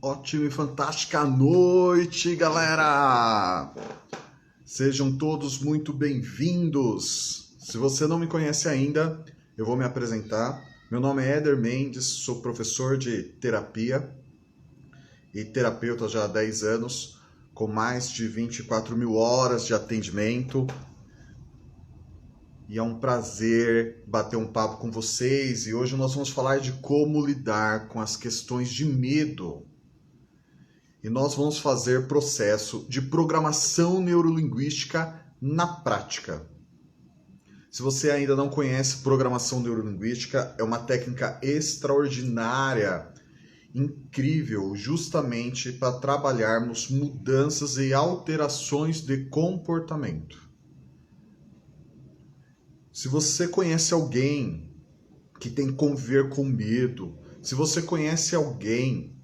Ótima e fantástica noite, galera! Sejam todos muito bem-vindos. Se você não me conhece ainda, eu vou me apresentar. Meu nome é Éder Mendes, sou professor de terapia e terapeuta já há 10 anos, com mais de 24 mil horas de atendimento. E é um prazer bater um papo com vocês. E hoje nós vamos falar de como lidar com as questões de medo. E nós vamos fazer processo de programação neurolinguística na prática. Se você ainda não conhece programação neurolinguística, é uma técnica extraordinária, incrível, justamente para trabalharmos mudanças e alterações de comportamento. Se você conhece alguém que tem que conviver com medo, se você conhece alguém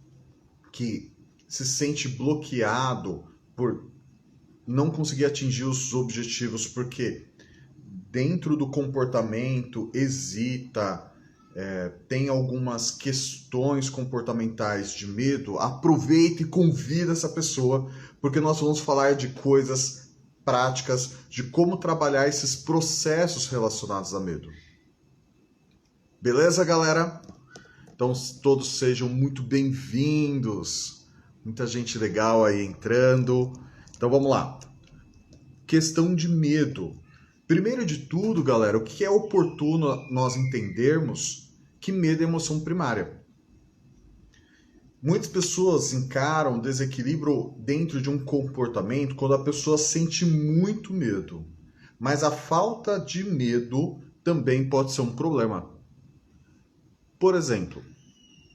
que se sente bloqueado por não conseguir atingir os objetivos porque dentro do comportamento hesita, tem algumas questões comportamentais de medo, aproveita e convida essa pessoa, porque nós vamos falar de coisas práticas, de como trabalhar esses processos relacionados a medo. Beleza, galera? Então todos sejam muito bem-vindos. Muita gente legal aí entrando. Então vamos lá. Questão de medo. Primeiro de tudo, galera, o que é oportuno nós entendermos que medo é emoção primária. Muitas pessoas encaram desequilíbrio dentro de um comportamento quando a pessoa sente muito medo. Mas a falta de medo também pode ser um problema. Por exemplo,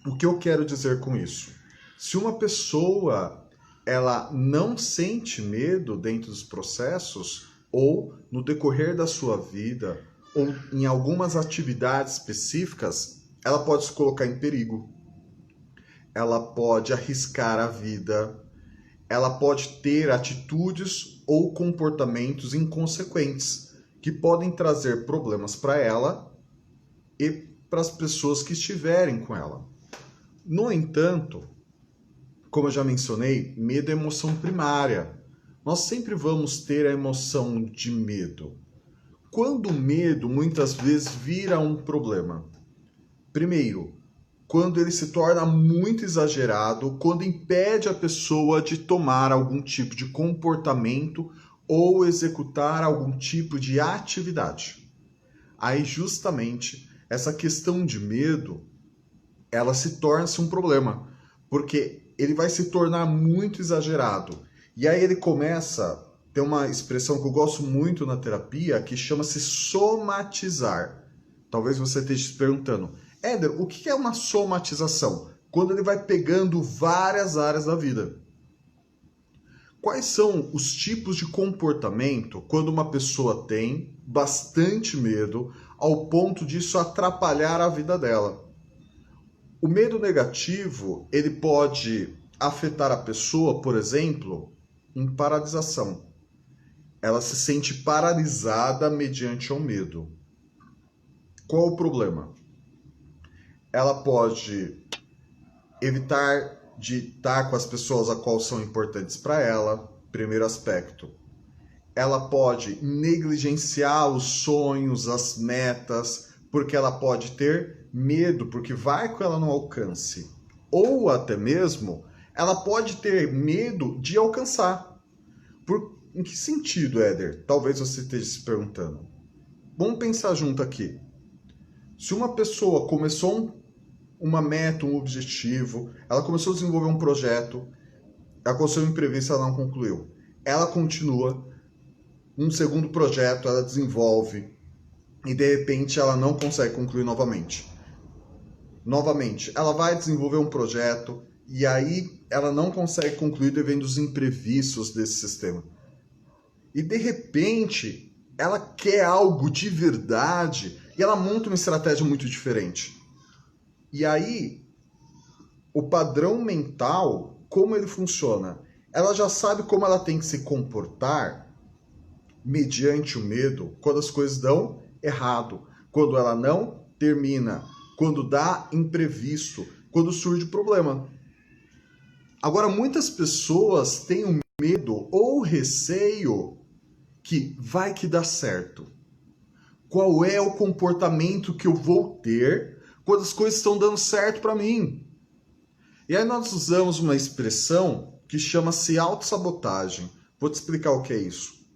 o que eu quero dizer com isso? Se uma pessoa ela não sente medo dentro dos processos, ou no decorrer da sua vida, ou em algumas atividades específicas, ela pode se colocar em perigo. Ela pode arriscar a vida, ela pode ter atitudes ou comportamentos inconsequentes, que podem trazer problemas para ela e para as pessoas que estiverem com ela. No entanto, como eu já mencionei, medo é emoção primária. Nós sempre vamos ter a emoção de medo. Quando o medo muitas vezes vira um problema? Primeiro, quando ele se torna muito exagerado, quando impede a pessoa de tomar algum tipo de comportamento ou executar algum tipo de atividade. Aí justamente essa questão de medo, ela se torna-se um problema, porque ele vai se tornar muito exagerado. E aí ele começa, tem uma expressão que eu gosto muito na terapia, que chama-se somatizar. Talvez você esteja se perguntando, Éder, o que é uma somatização? Quando ele vai pegando várias áreas da vida. Quais são os tipos de comportamento quando uma pessoa tem bastante medo ao ponto disso atrapalhar a vida dela? O medo negativo, ele pode afetar a pessoa, por exemplo, em paralisação. Ela se sente paralisada mediante o medo. Qual o problema? Ela pode evitar de estar com as pessoas a qual são importantes para ela, primeiro aspecto. Ela pode negligenciar os sonhos, as metas, porque ela pode ter medo, porque vai que ela não alcance. Ou até mesmo, ela pode ter medo de alcançar. Em que sentido, Éder? Talvez você esteja se perguntando. Vamos pensar junto aqui. Se uma pessoa começou uma meta, um objetivo, ela começou a desenvolver um projeto, ela aconteceu um imprevisto, ela não concluiu. Ela continua, um segundo projeto, ela desenvolve, e de repente ela não consegue concluir novamente. Novamente, ela vai desenvolver um projeto e aí ela não consegue concluir devido aos imprevistos desse sistema. E de repente, ela quer algo de verdade e ela monta uma estratégia muito diferente. E aí, o padrão mental, como ele funciona? Ela já sabe como ela tem que se comportar mediante o medo quando as coisas dão errado, quando ela não termina, quando dá imprevisto, quando surge problema. Agora, muitas pessoas têm um medo ou receio que vai que dá certo. Qual é o comportamento que eu vou ter quando as coisas estão dando certo para mim? E aí nós usamos uma expressão que chama-se autossabotagem. Vou te explicar o que é isso.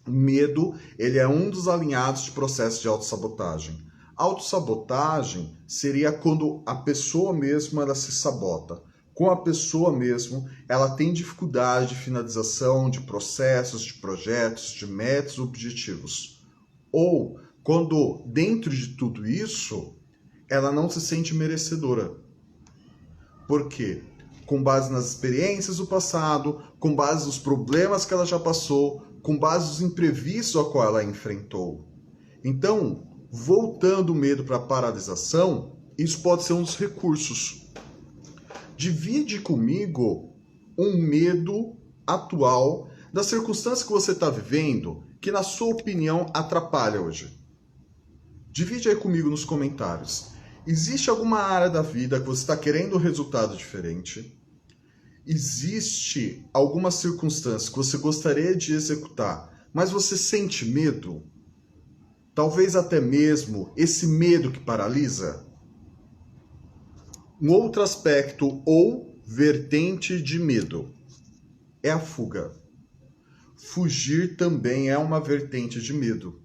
O medo, ele é um dos alinhados de processo de autossabotagem. Autossabotagem seria quando a pessoa mesma ela se sabota. Com a pessoa mesmo, ela tem dificuldade de finalização de processos, de projetos, de metas, objetivos. Ou quando, dentro de tudo isso, ela não se sente merecedora. Por quê? Com base nas experiências do passado, com base nos problemas que ela já passou, com base nos imprevistos a qual ela enfrentou. Então, voltando o medo para a paralisação, isso pode ser um dos recursos. Divide comigo um medo atual das circunstâncias que você está vivendo que, na sua opinião, atrapalha hoje. Divide aí comigo nos comentários. Existe alguma área da vida que você está querendo um resultado diferente? Existe alguma circunstância que você gostaria de executar, mas você sente medo? Talvez até mesmo esse medo que paralisa? Um outro aspecto ou vertente de medo é a fuga. Fugir também é uma vertente de medo.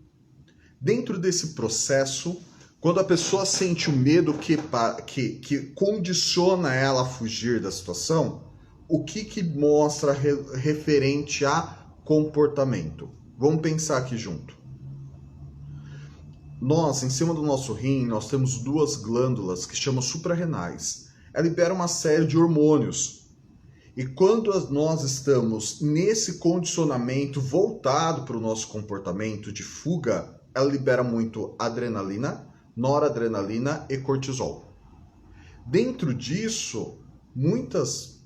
Dentro desse processo, quando a pessoa sente o medo que condiciona ela a fugir da situação, o que mostra referente a comportamento? Vamos pensar aqui junto. Nós, em cima do nosso rim, nós temos duas glândulas que chamam suprarrenais. Ela libera uma série de hormônios. E quando nós estamos nesse condicionamento voltado para o nosso comportamento de fuga, ela libera muito adrenalina, noradrenalina e cortisol. Dentro disso, muitas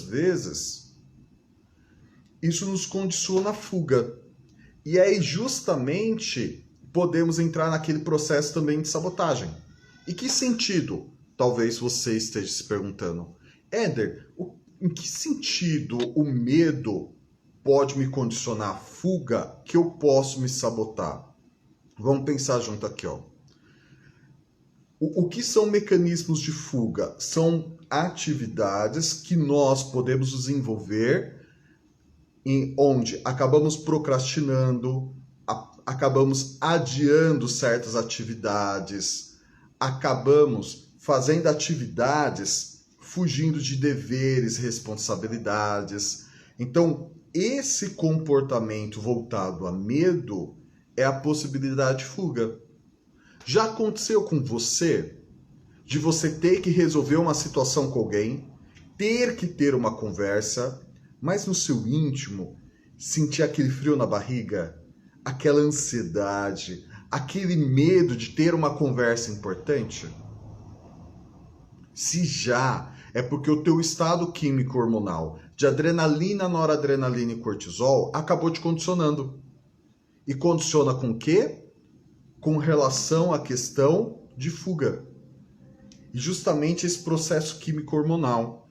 vezes, isso nos condiciona a fuga. E aí, justamente, podemos entrar naquele processo também de sabotagem. E que sentido? Talvez você esteja se perguntando. Éder, em que sentido o medo pode me condicionar a fuga que eu posso me sabotar? Vamos pensar junto aqui, ó. O que são mecanismos de fuga? São atividades que nós podemos desenvolver em onde acabamos procrastinando, acabamos adiando certas atividades, acabamos fazendo atividades fugindo de deveres, responsabilidades. Então, esse comportamento voltado a medo é a possibilidade de fuga. Já aconteceu com você de você ter que resolver uma situação com alguém, ter que ter uma conversa, mas no seu íntimo sentir aquele frio na barriga, aquela ansiedade, aquele medo de ter uma conversa importante? Se já, é porque o teu estado químico hormonal de adrenalina, noradrenalina e cortisol acabou te condicionando. E condiciona com o quê? Com relação à questão de fuga. E justamente esse processo químico hormonal.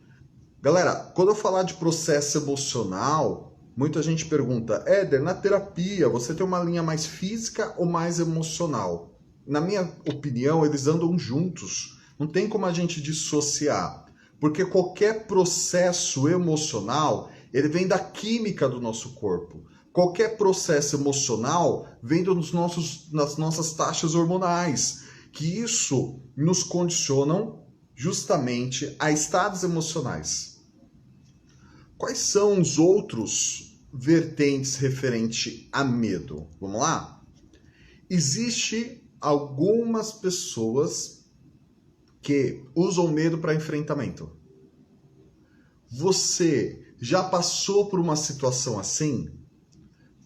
Galera, quando eu falar de processo emocional, muita gente pergunta, Éder, na terapia você tem uma linha mais física ou mais emocional? Na minha opinião, eles andam juntos. Não tem como a gente dissociar. Porque qualquer processo emocional, ele vem da química do nosso corpo. Qualquer processo emocional vem das nossas taxas hormonais, que isso nos condicionam justamente a estados emocionais. Quais são os outros vertentes referente a medo? Vamos lá? Existe algumas pessoas que usam medo para enfrentamento. Você já passou por uma situação assim?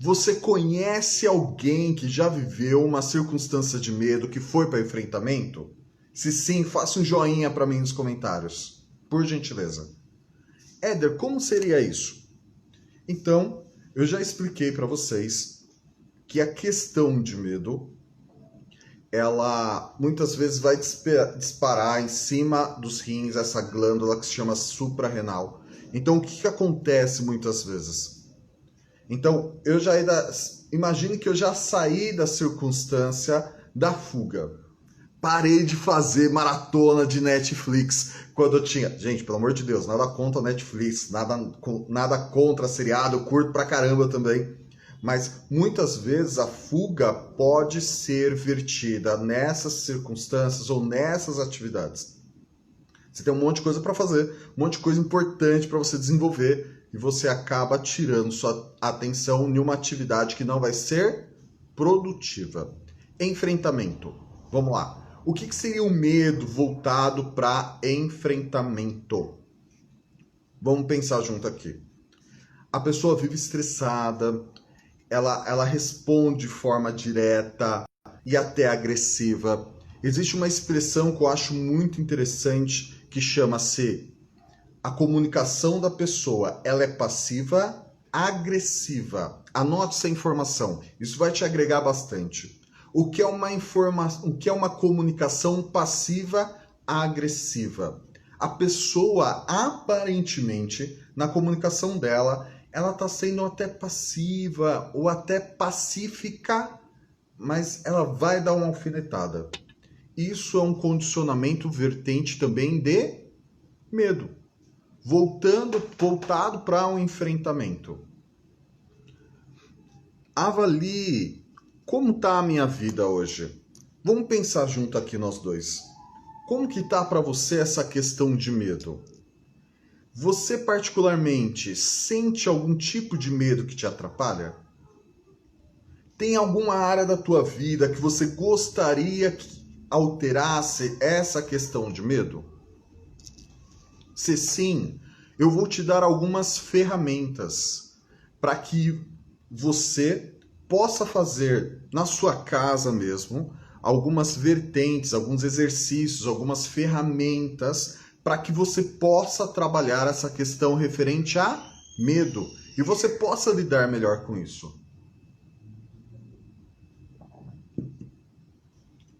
Você conhece alguém que já viveu uma circunstância de medo que foi para enfrentamento? Se sim, faça um joinha para mim nos comentários, por gentileza. Éder, como seria isso? Então, eu já expliquei para vocês que a questão de medo ela muitas vezes vai disparar em cima dos rins essa glândula que se chama suprarrenal. Então, o que acontece muitas vezes? Então, imagine que eu já saí da circunstância da fuga. Parei de fazer maratona de Netflix quando eu tinha... Gente, pelo amor de Deus, nada contra Netflix, nada contra seriado, eu curto pra caramba também. Mas muitas vezes a fuga pode ser vertida nessas circunstâncias ou nessas atividades. Você tem um monte de coisa para fazer, um monte de coisa importante para você desenvolver e você acaba tirando sua atenção em uma atividade que não vai ser produtiva. Enfrentamento. Vamos lá. O que seria o medo voltado para enfrentamento? Vamos pensar junto aqui. A pessoa vive estressada, ela responde de forma direta e até agressiva. Existe uma expressão que eu acho muito interessante que chama-se a comunicação da pessoa. Ela é passiva, agressiva. Anote essa informação. Isso vai te agregar bastante. O que é uma comunicação passiva agressiva? A pessoa, aparentemente, na comunicação dela, ela está sendo até passiva ou até pacífica, mas ela vai dar uma alfinetada. Isso é um condicionamento vertente também de medo. Voltado para um enfrentamento. Avalie como está a minha vida hoje. Vamos pensar junto aqui nós dois. Como que está para você essa questão de medo? Você particularmente sente algum tipo de medo que te atrapalha? Tem alguma área da tua vida que você gostaria que alterasse essa questão de medo? Se sim, eu vou te dar algumas ferramentas para que você possa fazer na sua casa mesmo algumas vertentes, alguns exercícios, algumas ferramentas para que você possa trabalhar essa questão referente a medo e você possa lidar melhor com isso.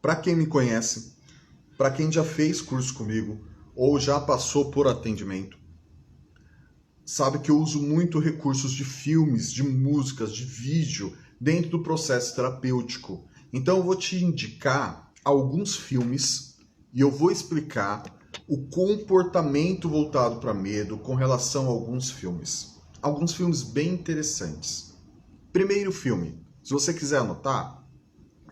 Para quem me conhece, para quem já fez curso comigo ou já passou por atendimento, sabe que eu uso muito recursos de filmes, de músicas, de vídeo dentro do processo terapêutico. Então eu vou te indicar alguns filmes e eu vou explicar o comportamento voltado para medo com relação a alguns filmes. Alguns filmes bem interessantes. Primeiro filme, se você quiser anotar,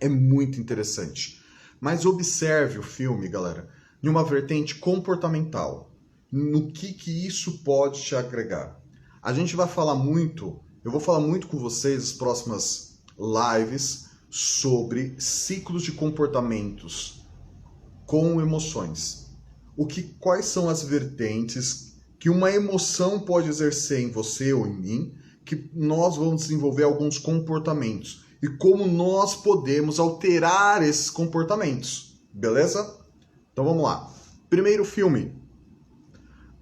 é muito interessante. Mas observe o filme, galera, em uma vertente comportamental. No que isso pode te agregar. A gente vai falar muito, eu vou falar muito com vocês nas próximas lives sobre ciclos de comportamentos com emoções. Quais são as vertentes que uma emoção pode exercer em você ou em mim, que nós vamos desenvolver alguns comportamentos e como nós podemos alterar esses comportamentos, beleza? Então vamos lá. Primeiro filme,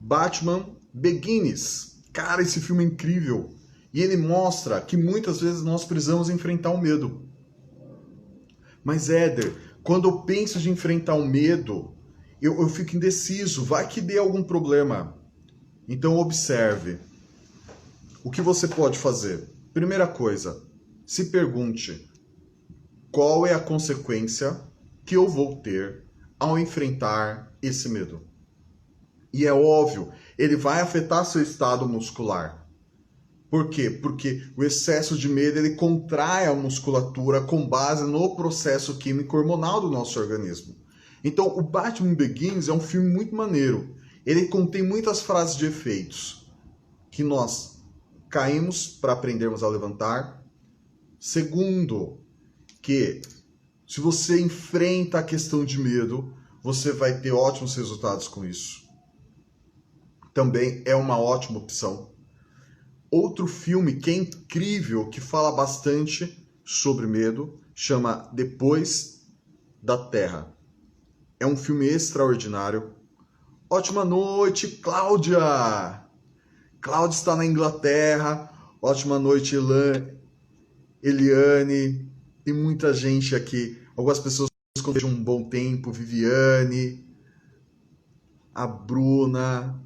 Batman Begins. Cara, esse filme é incrível. E ele mostra que muitas vezes nós precisamos enfrentar o medo. Mas Éder, quando eu penso de enfrentar o medo, eu fico indeciso, vai que dê algum problema. Então observe. O que você pode fazer? Primeira coisa, se pergunte, qual é a consequência que eu vou ter ao enfrentar esse medo? E é óbvio, ele vai afetar seu estado muscular. Por quê? Porque o excesso de medo ele contrai a musculatura com base no processo químico hormonal do nosso organismo. Então, o Batman Begins é um filme muito maneiro. Ele contém muitas frases de efeitos que nós caímos para aprendermos a levantar. Segundo, que se você enfrenta a questão de medo, você vai ter ótimos resultados com isso. Também é uma ótima opção. Outro filme que é incrível, que fala bastante sobre medo, chama Depois da Terra. É um filme extraordinário. Ótima noite, Cláudia! Cláudia está na Inglaterra. Ótima noite, Eliane. Tem muita gente aqui. Algumas pessoas desejo um bom tempo, Viviane, a Bruna,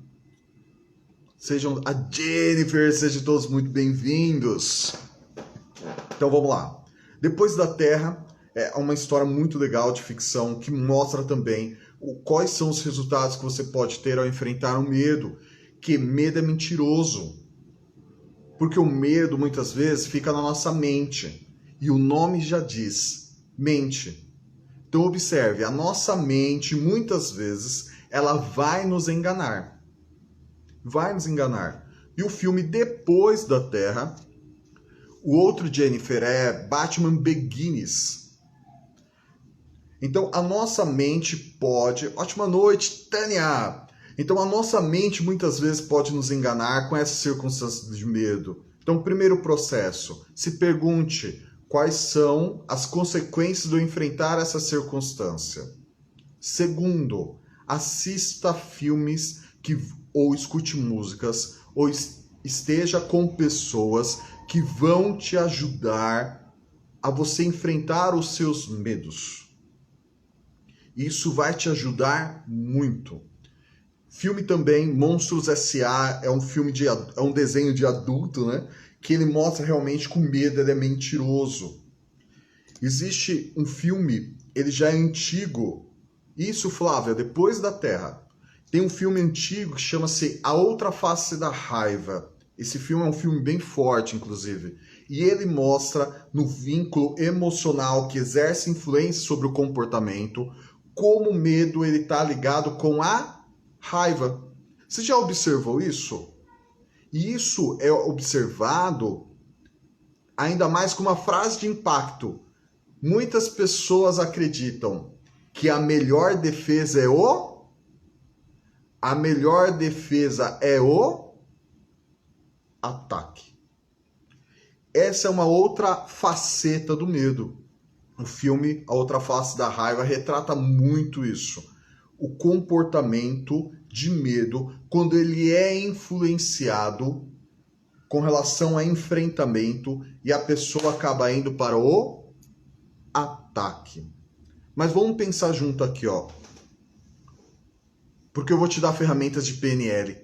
a Jennifer, sejam todos muito bem-vindos. Então vamos lá. Depois da Terra é uma história muito legal de ficção que mostra também quais são os resultados que você pode ter ao enfrentar o medo, que medo é mentiroso. Porque o medo muitas vezes fica na nossa mente. E o nome já diz, mente. Então observe, a nossa mente muitas vezes ela vai nos enganar. Vai nos enganar. E o filme Depois da Terra, o outro Jennifer é Batman Begins. Então a nossa mente pode... Ótima noite, Tânia! Então a nossa mente muitas vezes pode nos enganar com essas circunstâncias de medo. Então primeiro processo, se pergunte quais são as consequências de eu enfrentar essa circunstância. Segundo, assista filmes ou escute músicas ou esteja com pessoas que vão te ajudar a você enfrentar os seus medos. Isso vai te ajudar muito. Filme também, Monstros S.A. é um desenho de adulto, né? Que ele mostra realmente que o medo ele é mentiroso. Existe um filme, ele já é antigo. Isso, Flávia, Depois da Terra. Tem um filme antigo que chama-se A Outra Face da Raiva. Esse filme é um filme bem forte, inclusive. E ele mostra no vínculo emocional que exerce influência sobre o comportamento, como o medo ele está ligado com a raiva. Você já observou isso? E isso é observado ainda mais com uma frase de impacto. Muitas pessoas acreditam que a melhor defesa é o ataque. Essa é uma outra faceta do medo. O filme A Outra Face da Raiva retrata muito isso. O comportamento de medo quando ele é influenciado com relação a enfrentamento e a pessoa acaba indo para o ataque. Mas vamos pensar junto aqui, ó. Porque eu vou te dar ferramentas de PNL.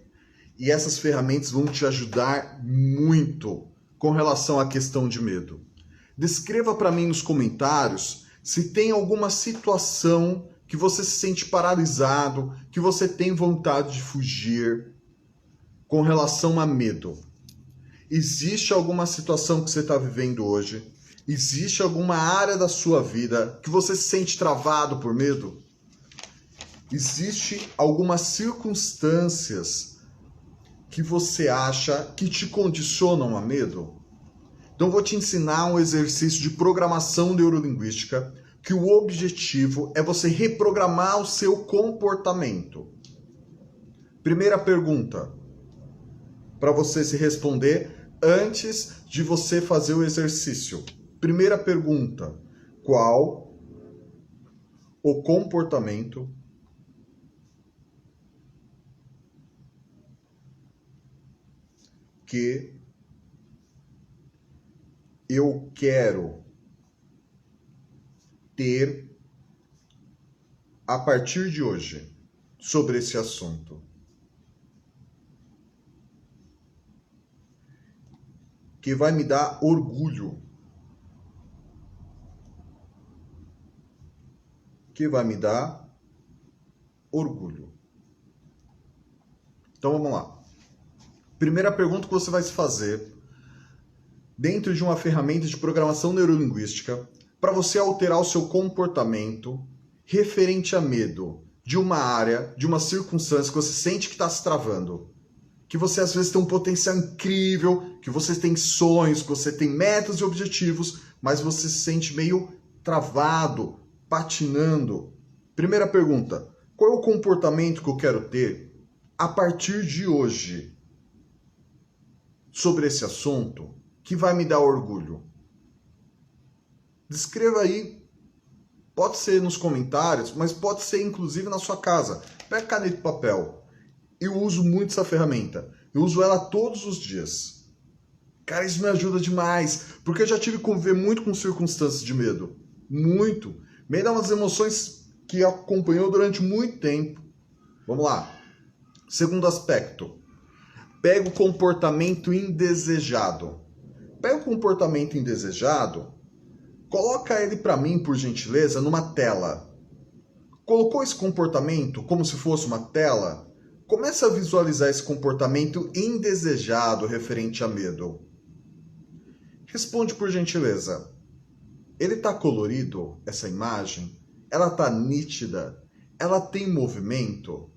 E essas ferramentas vão te ajudar muito com relação à questão de medo. Descreva para mim nos comentários se tem alguma situação que você se sente paralisado, que você tem vontade de fugir com relação a medo. Existe alguma situação que você está vivendo hoje? Existe alguma área da sua vida que você se sente travado por medo? Existe algumas circunstâncias que você acha que te condicionam a medo? Então vou te ensinar um exercício de programação neurolinguística que o objetivo é você reprogramar o seu comportamento. Primeira pergunta, para você se responder antes de você fazer o exercício. Primeira pergunta, qual o comportamento que eu quero ter a partir de hoje sobre esse assunto? Que vai me dar orgulho. Que vai me dar orgulho. Então vamos lá. Primeira pergunta que você vai se fazer dentro de uma ferramenta de programação neurolinguística para você alterar o seu comportamento referente a medo de uma área, de uma circunstância que você sente que está se travando. Que você às vezes tem um potencial incrível, que você tem sonhos, que você tem metas e objetivos, mas você se sente meio travado, patinando. Primeira pergunta, qual é o comportamento que eu quero ter a partir de hoje sobre esse assunto que vai me dar orgulho? Descreva aí. Pode ser nos comentários, mas pode ser inclusive na sua casa. Pega caneta e papel. Eu uso muito essa ferramenta. Eu uso ela todos os dias. Cara, isso me ajuda demais. Porque eu já tive que conviver muito com circunstâncias de medo. Muito. Medo é uma das emoções que acompanhou durante muito tempo. Vamos lá. Segundo aspecto. Pega o comportamento indesejado. Pega o comportamento indesejado, coloca ele para mim, por gentileza, numa tela. Colocou esse comportamento como se fosse uma tela? Começa a visualizar esse comportamento indesejado referente a medo. Responde por gentileza. Ele está colorido, essa imagem? Ela está nítida? Ela tem movimento?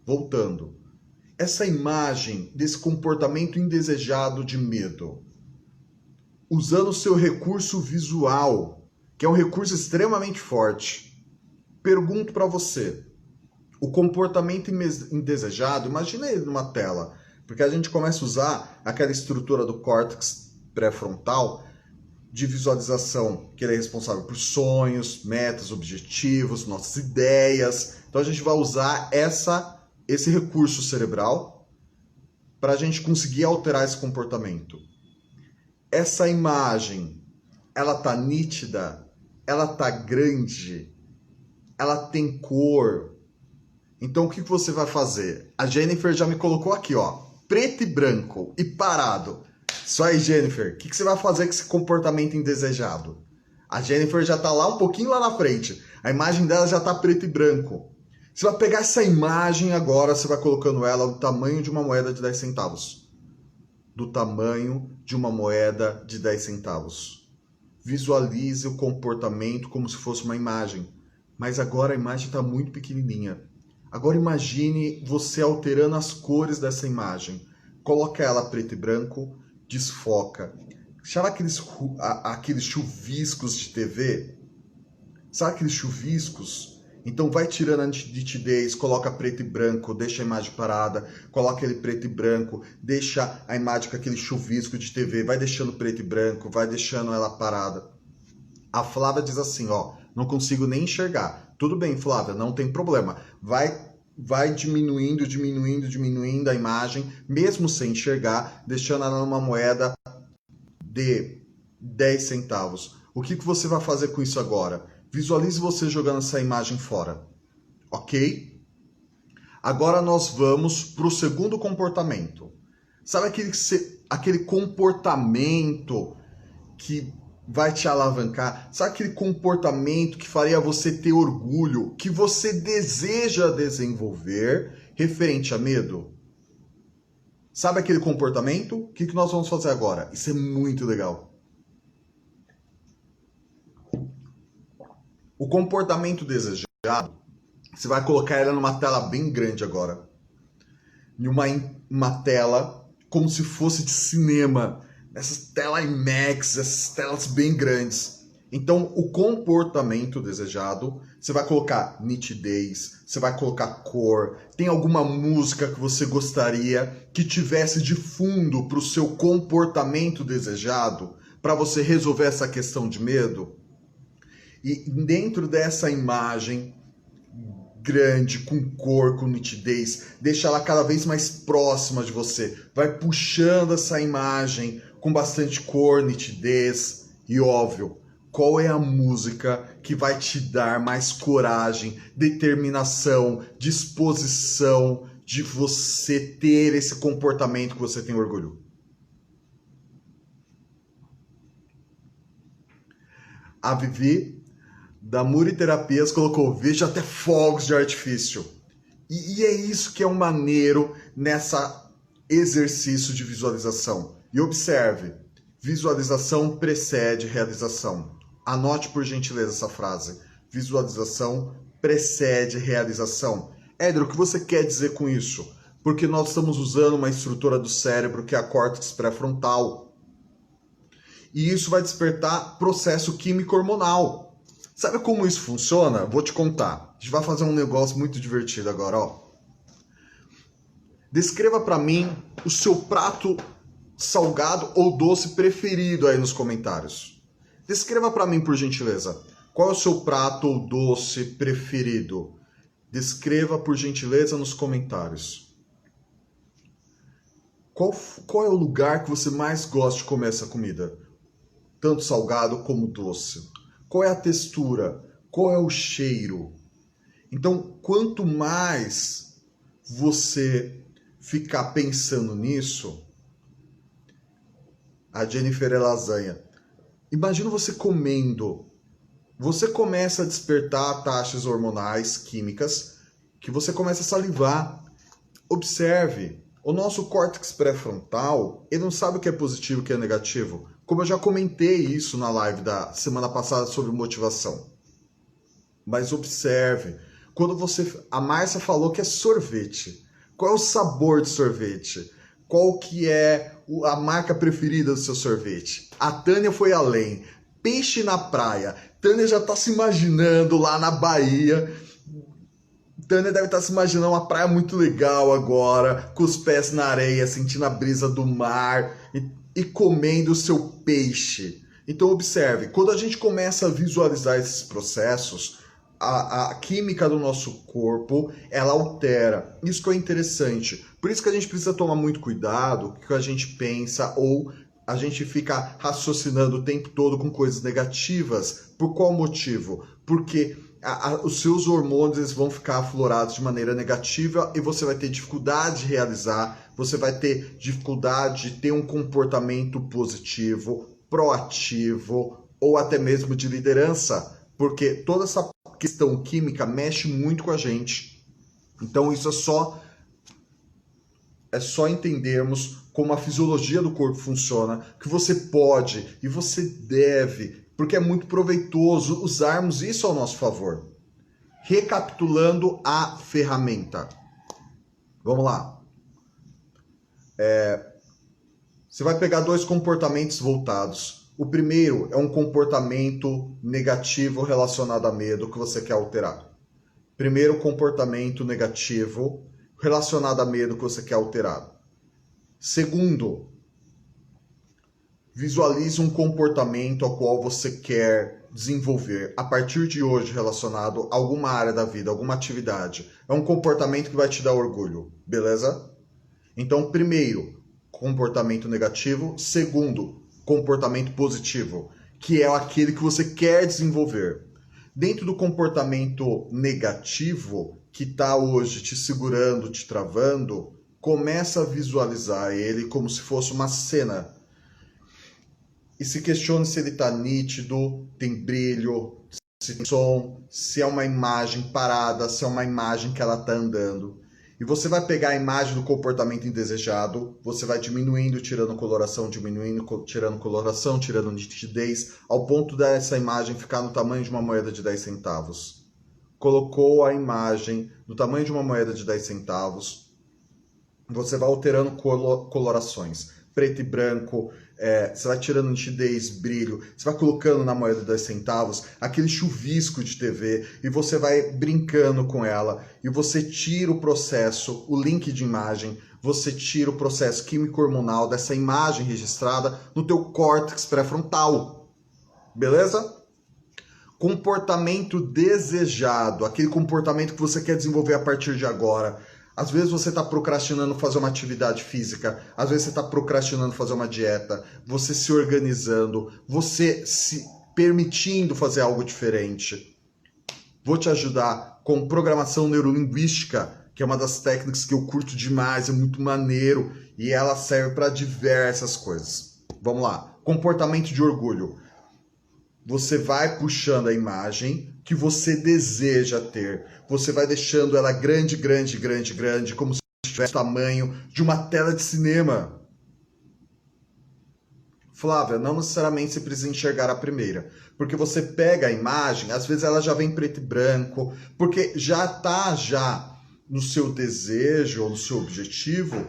Voltando. Essa imagem desse comportamento indesejado de medo, usando o seu recurso visual, que é um recurso extremamente forte, pergunto para você, o comportamento indesejado, imagina ele numa tela, porque a gente começa a usar aquela estrutura do córtex pré-frontal de visualização, que ele é responsável por sonhos, metas, objetivos, nossas ideias. Então a gente vai usar esse recurso cerebral para a gente conseguir alterar esse comportamento. Essa imagem, ela tá nítida, ela tá grande, ela tem cor. Então o que você vai fazer? A Jennifer já me colocou aqui, ó, preto e branco e parado. Isso aí, Jennifer, o que você vai fazer com esse comportamento indesejado? A Jennifer já tá lá um pouquinho lá na frente. A imagem dela já tá preto e branco. Você vai pegar essa imagem agora, você vai colocando ela do tamanho de uma moeda de 10 centavos. Do tamanho de uma moeda de 10 centavos. Visualize o comportamento como se fosse uma imagem. Mas agora a imagem está muito pequenininha. Agora imagine você alterando as cores dessa imagem. Coloca ela preto e branco, desfoca. Sabe aqueles chuviscos de TV? Sabe aqueles chuviscos? Então vai tirando a nitidez, coloca preto e branco, deixa a imagem parada, coloca ele preto e branco, deixa a imagem com aquele chuvisco de TV, vai deixando preto e branco, vai deixando ela parada. A Flávia diz assim, ó, não consigo nem enxergar. Tudo bem, Flávia, não tem problema. Vai diminuindo a imagem, mesmo sem enxergar, deixando ela numa moeda de 10 centavos. O que você vai fazer com isso agora? Visualize você jogando essa imagem fora, ok? Agora nós vamos para o segundo comportamento. Sabe aquele comportamento que vai te alavancar? Sabe aquele comportamento que faria você ter orgulho, que você deseja desenvolver referente a medo? Sabe aquele comportamento? O que nós vamos fazer agora? Isso é muito legal. O comportamento desejado, você vai colocar ela numa tela bem grande agora. Em uma tela como se fosse de cinema. Essas telas IMAX, essas telas bem grandes. Então, o comportamento desejado, você vai colocar nitidez, você vai colocar cor. Tem alguma música que você gostaria que tivesse de fundo para o seu comportamento desejado, para você resolver essa questão de medo? E dentro dessa imagem grande, com cor, com nitidez, deixa ela cada vez mais próxima de você. Vai puxando essa imagem com bastante cor, nitidez e, óbvio, qual é a música que vai te dar mais coragem, determinação, disposição de você ter esse comportamento que você tem orgulho? A Vivi da Muri Terapias colocou, vejo até fogos de artifício. E é isso que é um maneiro nessa exercício de visualização. E observe, visualização precede realização. Anote por gentileza essa frase. Visualização precede realização. Éder, o que você quer dizer com isso? Porque nós estamos usando uma estrutura do cérebro que é a córtex pré-frontal. E isso vai despertar processo químico hormonal. Sabe como isso funciona? Vou te contar. A gente vai fazer um negócio muito divertido agora, ó. Descreva para mim o seu prato salgado ou doce preferido aí nos comentários. Descreva para mim, por gentileza. Qual é o seu prato ou doce preferido? Descreva, por gentileza, nos comentários. Qual é o lugar que você mais gosta de comer essa comida? Tanto salgado como doce. Qual é a textura? Qual é o cheiro? Então, quanto mais você ficar pensando nisso, a Jennifer é lasanha. Imagina você comendo. Você começa a despertar taxas hormonais, químicas, que você começa a salivar. Observe, o nosso córtex pré-frontal, ele não sabe o que é positivo e o que é negativo. Como eu já comentei isso na live da semana passada sobre motivação. Mas observe, quando a Márcia falou que é sorvete. Qual é o sabor de sorvete? Qual que é a marca preferida do seu sorvete? A Tânia foi além. Peixe na praia. Tânia já está se imaginando lá na Bahia. Tânia deve estar se imaginando uma praia muito legal agora, com os pés na areia, sentindo a brisa do mar e comendo o seu peixe. Então observe, quando a gente começa a visualizar esses processos, a química do nosso corpo, ela altera. Isso que é interessante. Por isso que a gente precisa tomar muito cuidado com o que a gente pensa ou a gente fica raciocinando o tempo todo com coisas negativas. Por qual motivo? Porque os seus hormônios eles vão ficar aflorados de maneira negativa e você vai ter dificuldade de realizar, você vai ter dificuldade de ter um comportamento positivo, proativo ou até mesmo de liderança, porque toda essa questão química mexe muito com a gente. Então isso é só entendermos como a fisiologia do corpo funciona, que você pode e você deve, porque é muito proveitoso usarmos isso ao nosso favor. Recapitulando a ferramenta. Vamos lá. Você vai pegar 2 comportamentos voltados. O primeiro é um comportamento negativo relacionado a medo que você quer alterar. Primeiro comportamento negativo relacionado a medo que você quer alterar. Segundo, visualize um comportamento ao qual você quer desenvolver a partir de hoje relacionado a alguma área da vida, alguma atividade. É um comportamento que vai te dar orgulho, beleza? Então, primeiro, comportamento negativo. Segundo, comportamento positivo, que é aquele que você quer desenvolver. Dentro do comportamento negativo, que está hoje te segurando, te travando, começa a visualizar ele como se fosse uma cena. E se questione se ele está nítido, tem brilho, se tem som, se é uma imagem parada, se é uma imagem que ela está andando. E você vai pegar a imagem do comportamento indesejado, você vai diminuindo, tirando coloração, diminuindo, tirando coloração, tirando nitidez, ao ponto dessa imagem ficar no tamanho de uma moeda de 10 centavos. Colocou a imagem do tamanho de uma moeda de 10 centavos, você vai alterando colorações, preto e branco, você vai tirando nitidez, brilho, você vai colocando na moeda de 10 centavos aquele chuvisco de TV e você vai brincando com ela e você tira o processo, o link de imagem, você tira o processo químico-hormonal dessa imagem registrada no teu córtex pré-frontal, beleza? Comportamento desejado, aquele comportamento que você quer desenvolver a partir de agora. Às vezes você está procrastinando fazer uma atividade física, às vezes você está procrastinando fazer uma dieta, você se organizando, você se permitindo fazer algo diferente. Vou te ajudar com programação neurolinguística, que é uma das técnicas que eu curto demais, é muito maneiro e ela serve para diversas coisas. Vamos lá, comportamento de orgulho. Você vai puxando a imagem que você deseja ter. Você vai deixando ela grande, grande, grande, grande, como se tivesse o tamanho de uma tela de cinema. Flávia, não necessariamente você precisa enxergar a primeira. Porque você pega a imagem, às vezes ela já vem preto e branco, porque já está no seu desejo ou no seu objetivo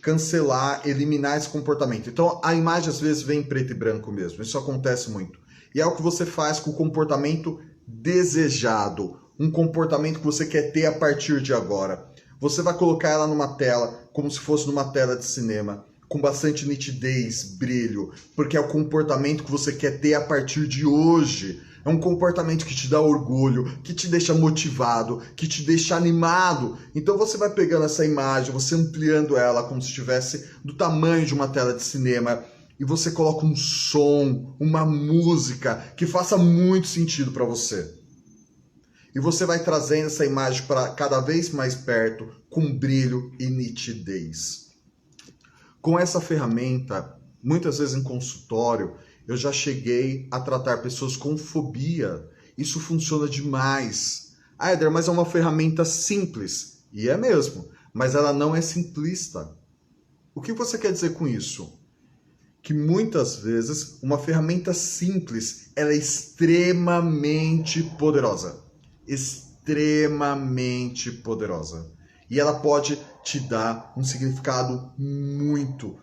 cancelar, eliminar esse comportamento. Então a imagem às vezes vem em preto e branco mesmo, isso acontece muito. E é o que você faz com o comportamento desejado, um comportamento que você quer ter a partir de agora. Você vai colocar ela numa tela, como se fosse numa tela de cinema, com bastante nitidez, brilho, porque é o comportamento que você quer ter a partir de hoje. É um comportamento que te dá orgulho, que te deixa motivado, que te deixa animado. Então você vai pegando essa imagem, você ampliando ela como se estivesse do tamanho de uma tela de cinema, e você coloca um som, uma música que faça muito sentido para você. E você vai trazendo essa imagem para cada vez mais perto, com brilho e nitidez. Com essa ferramenta, muitas vezes em consultório, eu já cheguei a tratar pessoas com fobia. Isso funciona demais. Ah, Éder, mas é uma ferramenta simples. E é mesmo, mas ela não é simplista. O que você quer dizer com isso? Que muitas vezes uma ferramenta simples, ela é extremamente poderosa. Extremamente poderosa. E ela pode te dar um significado muito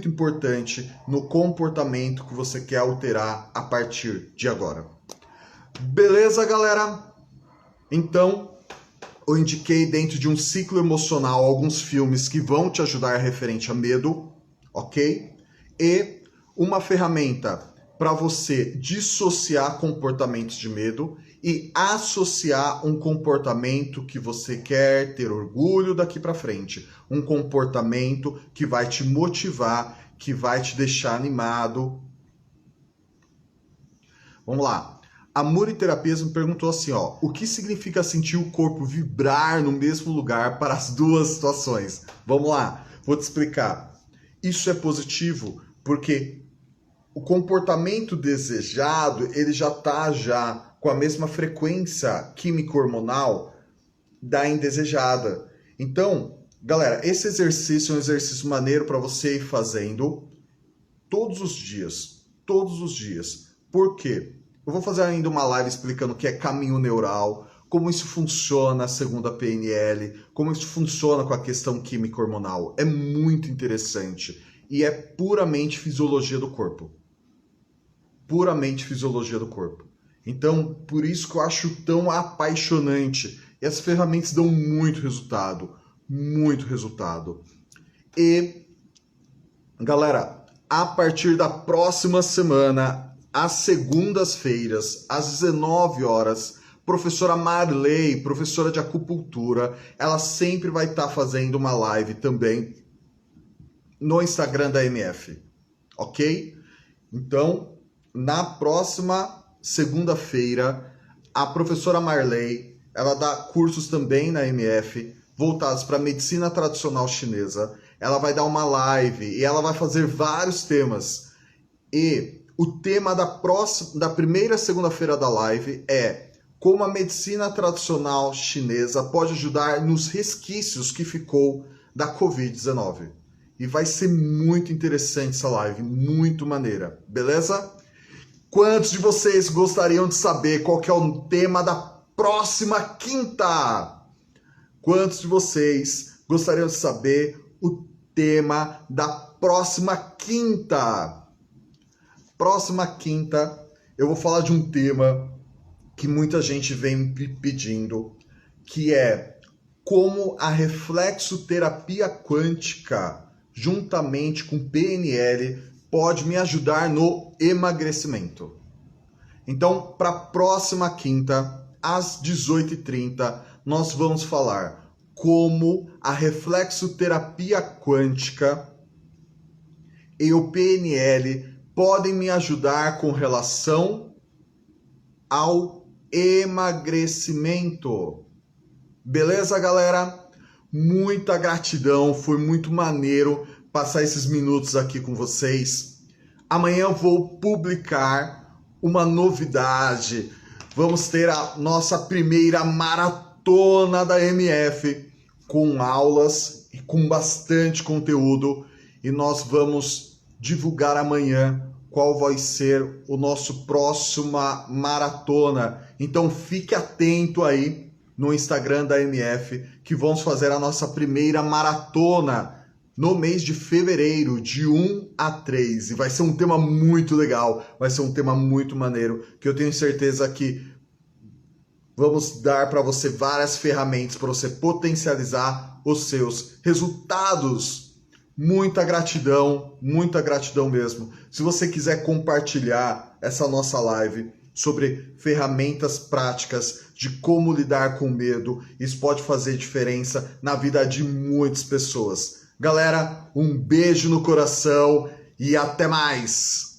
importante no comportamento que você quer alterar a partir de agora. Beleza, galera? Então, eu indiquei dentro de um ciclo emocional alguns filmes que vão te ajudar referente a medo, ok? E uma ferramenta para você dissociar comportamentos de medo e associar um comportamento que você quer ter orgulho daqui para frente. Um comportamento que vai te motivar, que vai te deixar animado. Vamos lá. A Muri Terapias me perguntou assim, ó, o que significa sentir o corpo vibrar no mesmo lugar para as duas situações? Vamos lá, vou te explicar. Isso é positivo porque o comportamento desejado, ele já está com a mesma frequência químico-hormonal da indesejada. Então, galera, esse exercício é um exercício maneiro para você ir fazendo todos os dias. Todos os dias. Por quê? Eu vou fazer ainda uma live explicando o que é caminho neural, como isso funciona segundo a PNL, como isso funciona com a questão químico-hormonal. É muito interessante e é puramente fisiologia do corpo. Puramente fisiologia do corpo. Então, por isso que eu acho tão apaixonante. E as ferramentas dão muito resultado. Muito resultado. E, galera, a partir da próxima semana, às segundas-feiras, às 19 horas, professora Marley, professora de acupuntura, ela sempre vai estar fazendo uma live também no Instagram da MF. Ok? Então, na próxima segunda-feira, a professora Marley, ela dá cursos também na MF, voltados para a medicina tradicional chinesa. Ela vai dar uma live e ela vai fazer vários temas. E o tema da primeira segunda-feira da live é como a medicina tradicional chinesa pode ajudar nos resquícios que ficou da Covid-19. E vai ser muito interessante essa live, muito maneira, beleza? Quantos de vocês gostariam de saber qual que é o tema da próxima quinta? Quantos de vocês gostariam de saber o tema da próxima quinta? Próxima quinta, eu vou falar de um tema que muita gente vem me pedindo, que é como a reflexoterapia quântica, juntamente com PNL, pode me ajudar no emagrecimento. Então, para a próxima quinta, às 18h30, nós vamos falar como a reflexoterapia quântica e o PNL podem me ajudar com relação ao emagrecimento. Beleza, galera? Muita gratidão, foi muito maneiro passar esses minutos aqui com vocês. Amanhã eu vou publicar uma novidade. Vamos ter a nossa primeira maratona da MF com aulas e com bastante conteúdo. E nós vamos divulgar amanhã qual vai ser o nosso próxima maratona. Então fique atento aí no Instagram da MF que vamos fazer a nossa primeira maratona no mês de fevereiro, de 1 a 3. E vai ser um tema muito legal, vai ser um tema muito maneiro, que eu tenho certeza que vamos dar para você várias ferramentas para você potencializar os seus resultados. Muita gratidão mesmo. Se você quiser compartilhar essa nossa live sobre ferramentas práticas de como lidar com medo, isso pode fazer diferença na vida de muitas pessoas. Galera, um beijo no coração e até mais!